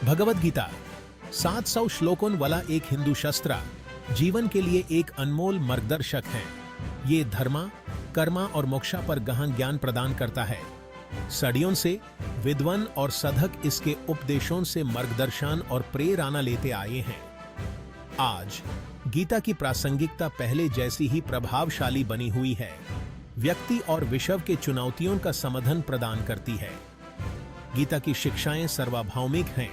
भगवद गीता 700 श्लोकों वाला एक हिंदू शास्त्र जीवन के लिए एक अनमोल मार्गदर्शक है। ये धर्मा, कर्मा और मोक्षा पर गहन ज्ञान प्रदान करता है। सदियों से विद्वान और साधक इसके उपदेशों से मार्गदर्शन और प्रेरणा लेते आए हैं। आज गीता की प्रासंगिकता पहले जैसी ही प्रभावशाली बनी हुई है। व्यक्ति और विश्व के चुनौतियों का समाधान प्रदान करती है। गीता की शिक्षाएं सर्वभौमिक हैं,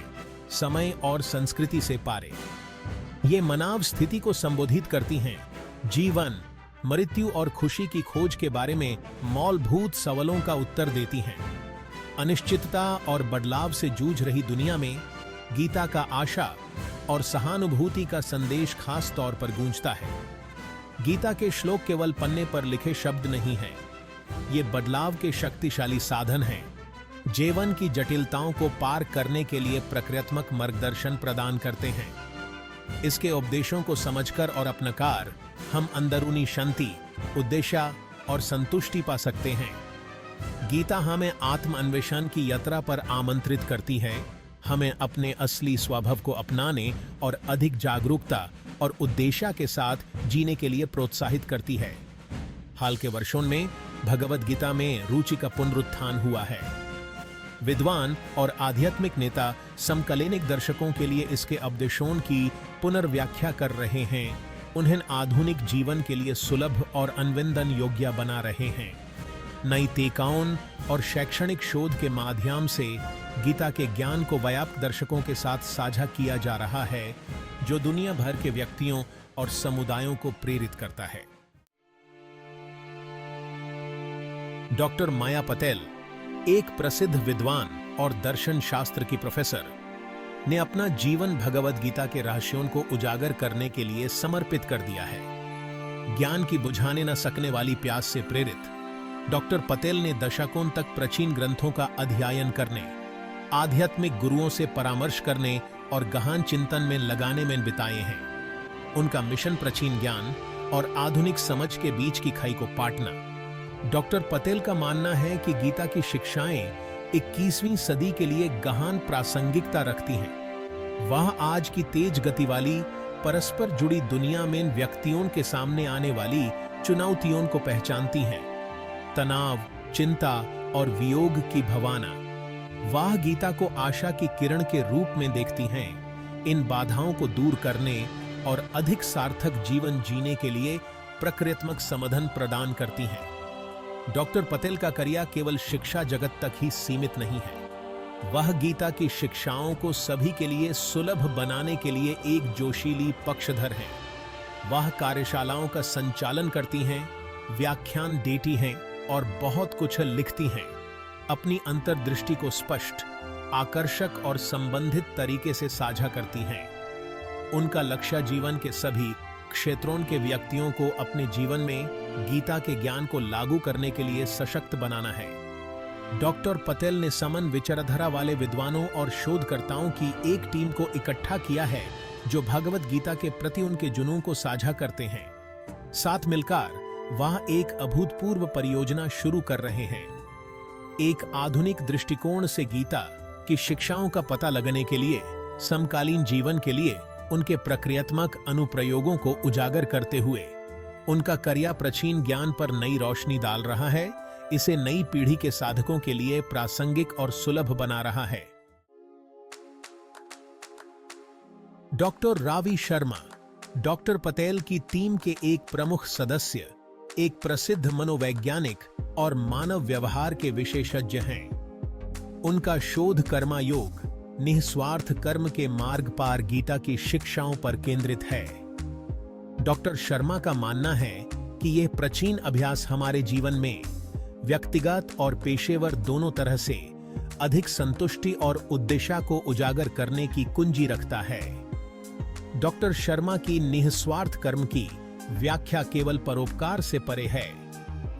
समय और संस्कृति से पारे। ये मानव स्थिति को संबोधित करती हैं, जीवन, मृत्यु और खुशी की खोज के बारे में मूलभूत सवालों का उत्तर देती हैं। अनिश्चितता और बदलाव से जूझ रही दुनिया में गीता का आशा और सहानुभूति का संदेश खास तौर पर गूंजता है। गीता के श्लोक केवल पन्ने पर लिखे शब्द नहीं हैं, ये बदलाव के शक्तिशाली साधन हैं। जीवन की जटिलताओं को पार करने के लिए प्रक्रियात्मक मार्गदर्शन प्रदान करते हैं। इसके उपदेशों को समझकर और अपनाकर हम अंदरूनी शांति, उद्देश्य और संतुष्टि पा सकते हैं। गीता हमें आत्म अन्वेषण की यात्रा पर आमंत्रित करती है, हमें अपने असली स्वभाव को अपनाने और अधिक जागरूकता और उद्देश्य के साथ जीने के लिए प्रोत्साहित करती है। हाल के वर्षों में भगवद गीता में रुचि का पुनरुत्थान हुआ है। विद्वान और आध्यात्मिक नेता समकालीन दर्शकों के लिए इसके उपदेशों की पुनर्व्याख्या कर रहे हैं, उन्हें आधुनिक जीवन के लिए सुलभ और अन्वेषण योग्य बना रहे हैं। नई टीकाओं और शैक्षणिक शोध के माध्यम से गीता के ज्ञान को व्यापक दर्शकों के साथ साझा किया जा रहा है, जो दुनिया भर के व्यक्तियों और समुदायों को प्रेरित करता है। डॉक्टर माया पटेल, एक प्रसिद्ध विद्वान और दर्शन शास्त्र की प्रोफेसर, ने अपना जीवन भगवद गीता के रहस्यों को उजागर करने के लिए समर्पित कर दिया है। ज्ञान की बुझाने न सकने वाली प्यास से प्रेरित डॉक्टर पटेल ने दशकों तक प्राचीन ग्रंथों का अध्ययन करने, आध्यात्मिक गुरुओं से परामर्श करने और गहन चिंतन में लगाने में बिताए हैं। उनका मिशन प्राचीन ज्ञान और आधुनिक समझ के बीच की खाई को पाटना। डॉक्टर पटेल का मानना है कि गीता की शिक्षाएं 21वीं सदी के लिए गहन प्रासंगिकता रखती हैं। वह आज की तेज गति वाली, परस्पर जुड़ी दुनिया में व्यक्तियों के सामने आने वाली चुनौतियों को पहचानती हैं। तनाव, चिंता और वियोग की भावना वह गीता को आशा की किरण के रूप में देखती हैं। इन बाधाओं को दूर करने और अधिक सार्थक जीवन जीने के लिए प्रक्रियात्मक समाधान प्रदान करती हैं। डॉक्टर पटेल का करियर केवल शिक्षा जगत तक ही सीमित नहीं है। वह गीता की शिक्षाओं को सभी के लिए सुलभ बनाने के लिए एक जोशीली पक्षधर हैं। वह कार्यशालाओं का संचालन करती हैं, व्याख्यान देती हैं और बहुत कुछ लिखती हैं। अपनी अंतर्दृष्टि को स्पष्ट, आकर्षक और संबंधित तरीके से साझा करती हैं। उनका लक्ष्य जीवन के सभी क्षेत्रों के व्यक्तियों को अपने जीवन में गीता के ज्ञान को लागू करने के लिए सशक्त बनाना है। डॉक्टर पटेल ने समन विचारधारा वाले विद्वानों और शोधकर्ताओं की एक टीम को इकट्ठा किया है, जो भगवद गीता के प्रति उनके जुनून को साझा करते हैं। साथ मिलकर वह एक अभूतपूर्व परियोजना शुरू कर रहे हैं। एक आधुनिक दृष्टिकोण से गीता की शिक्षाओं का पता लगाने के लिए, समकालीन जीवन के लिए उनके प्रक्रियात्मक अनुप्रयोगों को उजागर करते हुए उनका करियर प्राचीन ज्ञान पर नई रोशनी डाल रहा है, इसे नई पीढ़ी के साधकों के लिए प्रासंगिक और सुलभ बना रहा है। डॉक्टर रावी शर्मा, डॉक्टर पटेल की टीम के एक प्रमुख सदस्य, एक प्रसिद्ध मनोवैज्ञानिक और मानव व्यवहार के विशेषज्ञ हैं। उनका शोध कर्मा योग, निस्वार्थ कर्म के मार्ग पर गीता की शिक्षाओं पर केंद्रित है। डॉक्टर शर्मा का मानना है कि यह प्राचीन अभ्यास हमारे जीवन में व्यक्तिगत और पेशेवर दोनों तरह से अधिक संतुष्टि और उद्देश्य को उजागर करने की कुंजी रखता है। डॉक्टर शर्मा की निस्वार्थ कर्म की व्याख्या केवल परोपकार से परे है।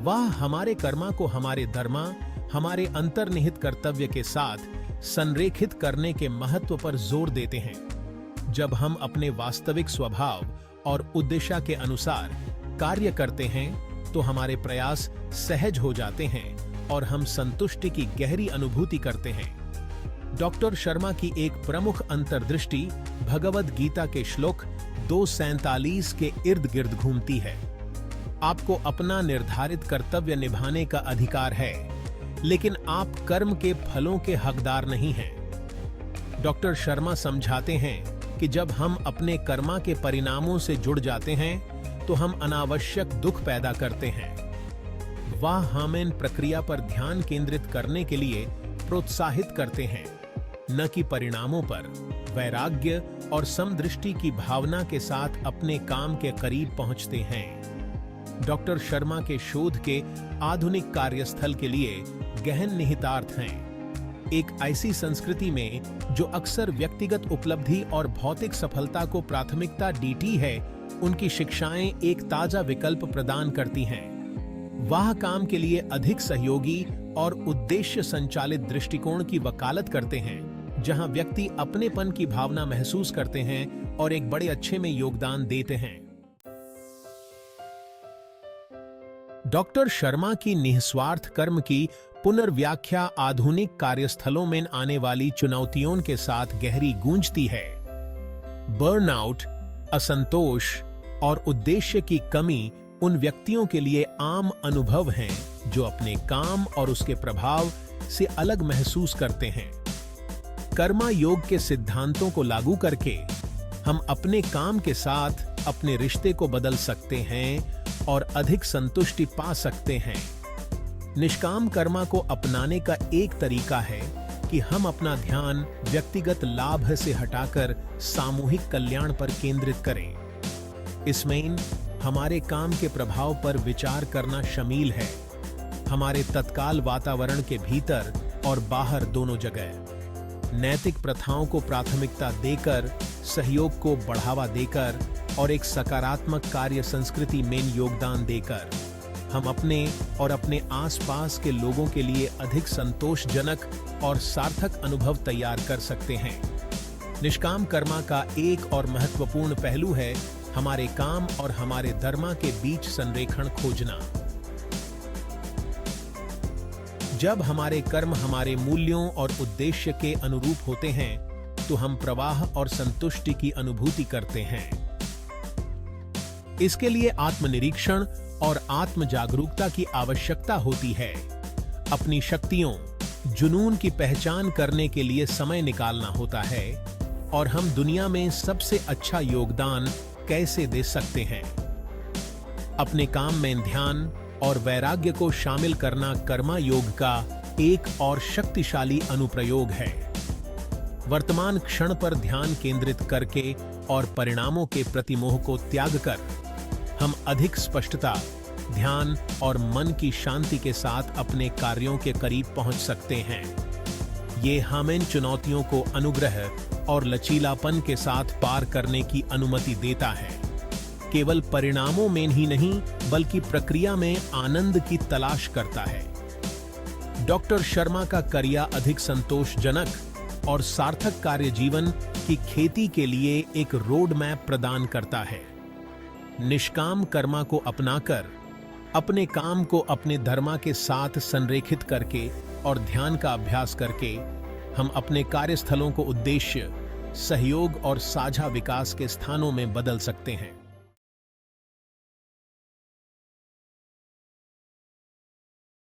वह हमारे कर्मा को हमारे धर्मा, हमारे अंतर्निहित कर्तव्य के साथ संरेखित करने के महत्व पर जोर देते हैं। जब हम अपने वास्तविक स्वभाव और उद्देश्य के अनुसार कार्य करते हैं, तो हमारे प्रयास सहज हो जाते हैं और हम संतुष्टि की गहरी अनुभूति करते हैं। डॉक्टर शर्मा की एक प्रमुख अंतर्दृष्टि भगवद गीता के श्लोक 247 के इर्द गिर्द घूमती है। आपको अपना निर्धारित कर्तव्य निभाने का अधिकार है, लेकिन आप कर्म के फलों के हकदार नहीं हैं। डॉक्टर शर्मा समझाते हैं कि जब हम अपने कर्मा के परिणामों से जुड़ जाते हैं तो हम अनावश्यक दुख पैदा करते हैं। वह हमें इन प्रक्रिया पर ध्यान केंद्रित करने के लिए प्रोत्साहित करते हैं, न कि परिणामों पर। वैराग्य और समदृष्टि की भावना के साथ अपने काम के करीब पहुंचते हैं। डॉक्टर शर्मा के शोध के आधुनिक कार्यस्थल के लिए गहन निहितार्थ हैं। एक ऐसी संस्कृति में जो अक्सर व्यक्तिगत उपलब्धि और भौतिक सफलता को प्राथमिकता देती है, उनकी शिक्षाएं एक ताजा विकल्प प्रदान करती हैं। वह काम के लिए अधिक सहयोगी और उद्देश्य संचालित दृष्टिकोण की वकालत करते हैं, जहां व्यक्ति अपनेपन की भावना महसूस करते हैं और एक बड़े अच्छे में योगदान देते हैं। डॉक्टर शर्मा की निस्वार्थ कर्म की पुनर्व्याख्या आधुनिक कार्यस्थलों में आने वाली चुनौतियों के साथ गहरी गूंजती है। बर्नआउट, असंतोष और उद्देश्य की कमी उन व्यक्तियों के लिए आम अनुभव हैं जो अपने काम और उसके प्रभाव से अलग महसूस करते हैं। कर्मा योग के सिद्धांतों को लागू करके हम अपने काम के साथ अपने रिश्ते को बदल सकते हैं और अधिक संतुष्टि पा सकते हैं। निष्काम कर्मा को अपनाने का एक तरीका है कि हम अपना ध्यान व्यक्तिगत लाभ से हटाकर सामूहिक कल्याण पर केंद्रित करें। इसमें हमारे काम के प्रभाव पर विचार करना शामिल है, हमारे तत्काल वातावरण के भीतर और बाहर दोनों जगह। नैतिक प्रथाओं को प्राथमिकता देकर, सहयोग को बढ़ावा देकर और एक सकारात्मक कार्य संस्कृति में योगदान देकर हम अपने और अपने आसपास के लोगों के लिए अधिक संतोषजनक और सार्थक अनुभव तैयार कर सकते हैं। निष्काम कर्मा का एक और महत्वपूर्ण पहलू है हमारे काम और हमारे धर्म के बीच संरेखण खोजना। जब हमारे कर्म हमारे मूल्यों और उद्देश्य के अनुरूप होते हैं तो हम प्रवाह और संतुष्टि की अनुभूति करते हैं। इसके लिए आत्मनिरीक्षण और आत्म जागरूकता की आवश्यकता होती है। अपनी शक्तियों, जुनून की पहचान करने के लिए समय निकालना होता है और हम दुनिया में सबसे अच्छा योगदान कैसे दे सकते हैं। अपने काम में ध्यान और वैराग्य को शामिल करना कर्मा योग का एक और शक्तिशाली अनुप्रयोग है। वर्तमान क्षण पर ध्यान केंद्रित करके और परिणामों के प्रति मोह को त्याग कर हम अधिक स्पष्टता, ध्यान और मन की शांति के साथ अपने कार्यों के करीब पहुंच सकते हैं। ये हमें चुनौतियों को अनुग्रह और लचीलापन के साथ पार करने की अनुमति देता है। केवल परिणामों में ही नहीं, बल्कि प्रक्रिया में आनंद की तलाश करता है। डॉक्टर शर्मा का करिया अधिक संतोषजनक और सार्थक कार्य जीवन की खेती के लिए एक रोड मैप प्रदान करता है। निष्काम कर्मा को अपनाकर, अपने काम को अपने धर्म के साथ संरेखित करके और ध्यान का अभ्यास करके हम अपने कार्यस्थलों को उद्देश्य, सहयोग और साझा विकास के स्थानों में बदल सकते हैं।